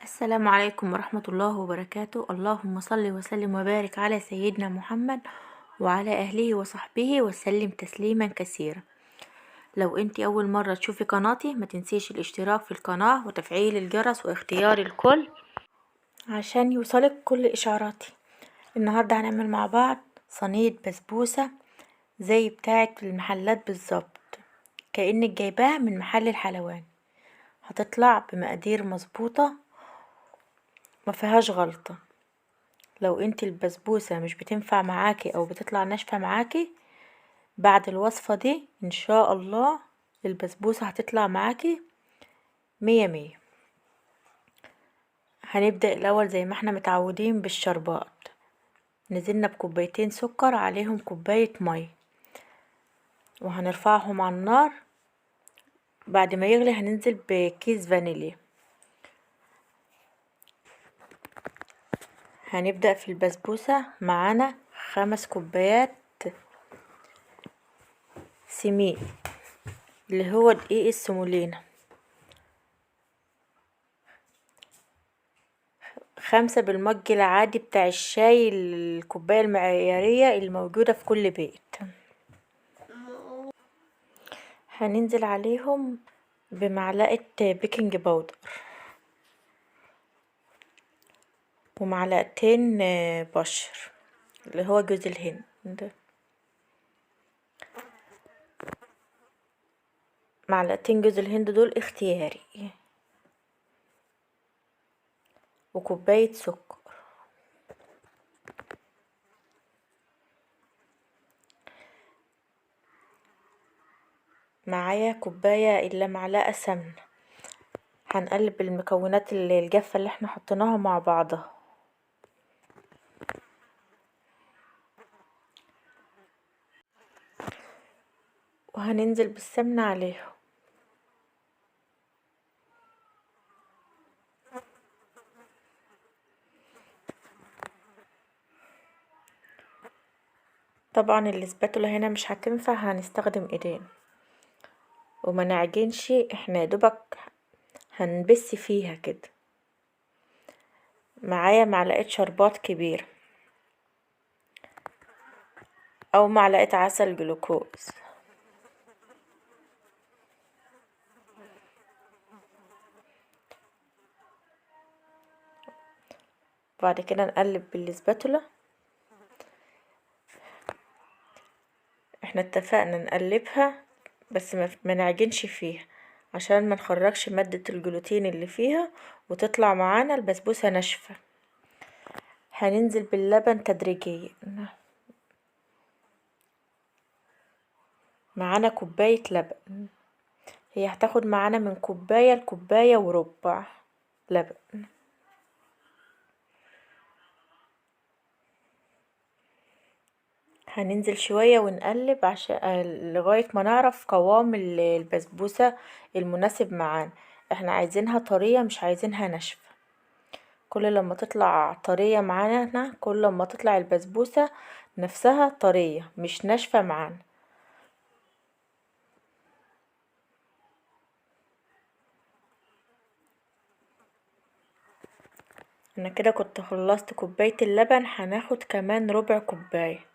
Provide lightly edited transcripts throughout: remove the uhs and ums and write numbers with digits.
السلام عليكم ورحمة الله وبركاته. اللهم صل وسلم وبارك على سيدنا محمد وعلى أهله وصحبه وسلم تسليما كثيرا. لو انتي أول مرة تشوفي قناتي ما تنسيش الاشتراك في القناة وتفعيل الجرس واختيار الكل عشان يوصلك كل إشعاراتي. النهاردة هنعمل مع بعض صينية بسبوسة زي بتاعة المحلات بالظبط، كأنك جايباها من محل الحلواني. هتطلع بمقادير مظبوطة ما فيهاش غلطة. لو انت البسبوسة مش بتنفع معاكي او بتطلع ناشفة معاكي، بعد الوصفة دي ان شاء الله البسبوسة هتطلع معاكي مية مية. هنبدأ الاول زي ما احنا متعودين بالشربات. نزلنا بكوبايتين سكر عليهم كوباية مية وهنرفعهم على النار. بعد ما يغلي هننزل بكيس فانيليا. هنبدأ في البسبوسة. معانا 5 كوبايات سميد اللي هو دقيق السمولينا، 5 بالمج العادي بتاع الشاي، الكوباية المعيارية الموجودة في كل بيت. هننزل عليهم بمعلقة بيكنج باودر ومعلقتين بشر اللي هو جوز الهند، معلقتين جوز الهند دول اختياري، وكوباية سكر. معايا كوباية الا معلقة سمنة. هنقلب المكونات الجافة اللي احنا حطيناها مع بعضها، وهننزل بالسمنة عليهم. طبعا الاسباتولا هنا مش هتنفع، هنستخدم ايدين وما نعجنش، احنا يدوبك هنبس فيها كده. معايا معلقة شربات كبيرة او معلقة عسل جلوكوز. بعد كده نقلب بالاسباتولا. احنا اتفقنا نقلبها بس ما نعجنش فيها عشان ما نخرجش مادة الجلوتين اللي فيها وتطلع معانا البسبوسة ناشفة. هننزل باللبن تدريجيا. معانا كوباية لبن، هي هتاخد معانا من كوباية لكوباية وربع لبن. هننزل شوية ونقلب عشان لغاية ما نعرف قوام البسبوسة المناسب معانا. احنا عايزينها طرية مش عايزينها ناشفة. كل لما تطلع طرية معانا كل لما تطلع البسبوسة نفسها طرية مش ناشفة معانا. انا كده كنت خلصت كوباية اللبن، هناخد كمان ربع كوباية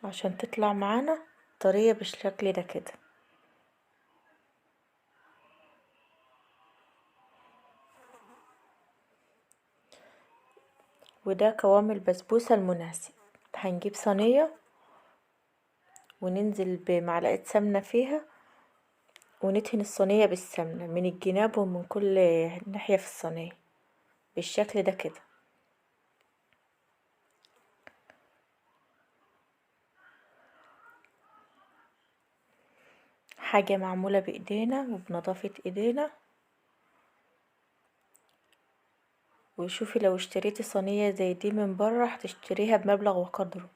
عشان تطلع معانا طرية بالشكل ده كده. وده قوام البسبوسة المناسب. هنجيب صينية وننزل بمعلقة سمنة فيها وندهن الصينية بالسمنة من الجناب ومن كل ناحية في الصينية بالشكل ده كده. حاجة معمولة بايدينا وبنظافة ايدينا. وشوفي لو اشتريتي صينية زي دي من بره هتشتريها بمبلغ وقدره.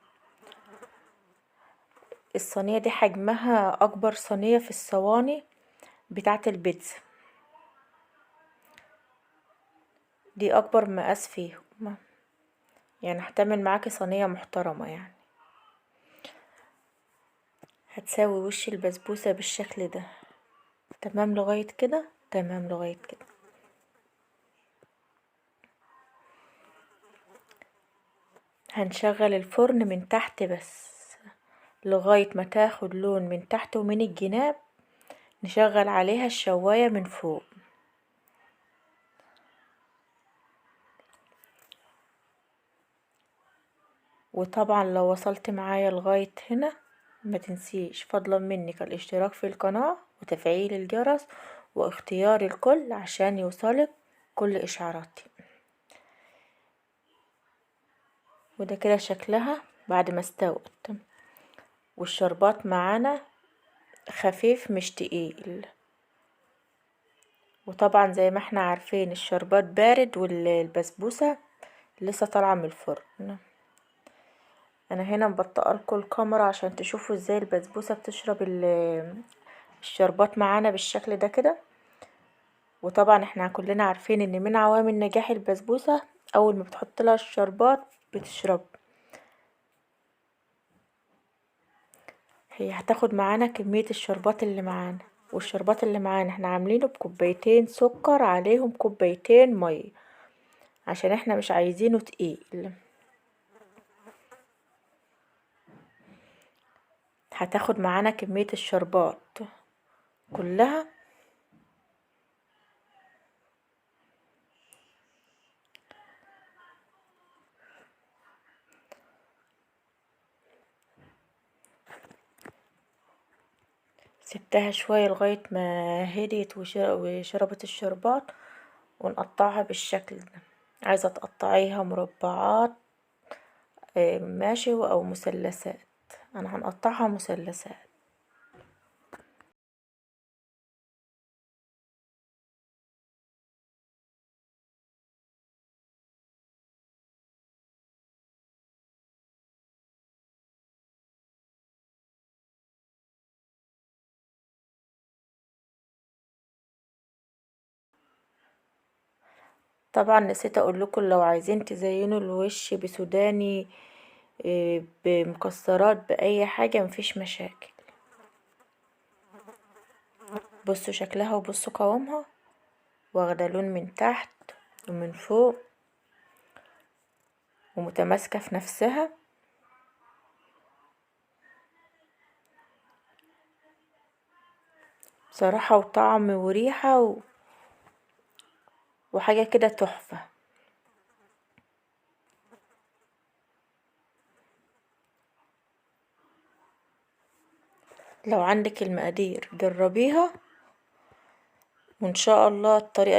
الصينية دي حجمها اكبر صينية في الصواني بتاعة البيتزا، دي اكبر مقاس فيهم، يعني هتعمل معاكي صينية محترمة. يعني هتساوي وش البسبوسة بالشكل ده. تمام لغاية كده. تمام لغاية كده. هنشغل الفرن من تحت بس لغاية ما تاخد لون من تحت ومن الجناب، نشغل عليها الشواية من فوق. وطبعا لو وصلت معايا لغاية هنا ما تنسيش فضلا منك الاشتراك في القناة وتفعيل الجرس واختيار الكل عشان يوصلك كل اشعاراتي. وده كده شكلها بعد ما استوت، والشربات معانا خفيف مش تقيل. وطبعا زي ما احنا عارفين الشربات بارد والبسبوسة لسه طالعة من الفرن. انا هنا مبطئلكوا الكاميرا عشان تشوفوا ازاي البسبوسة بتشرب الشربات معانا بالشكل ده كده. وطبعا احنا كلنا عارفين ان من عوامل نجاح البسبوسة اول ما بتحط لها الشربات بتشرب. هي هتاخد معانا كمية الشربات اللي معانا، والشربات اللي معانا احنا عاملينه بكوبايتين سكر عليهم كوبايتين مية عشان احنا مش عايزينه تقيل. هتاخد معانا كمية الشربات كلها. سبتها شوية لغاية ما هديت وشربت الشربات، ونقطعها بالشكل ده. عايزة تقطعيها مربعات ماشي او مثلثات، انا هنقطعها مثلثات. طبعا نسيت اقول لكم لو عايزين تزينوا الوش بسوداني بمكسرات باي حاجة مفيش مشاكل. بصوا شكلها وبصوا قوامها، واخده لون من تحت ومن فوق ومتماسكة في نفسها. بصراحة وطعم وريحة وحاجة كده تحفة. لو عندك المقادير جربيها وان شاء الله الطريقة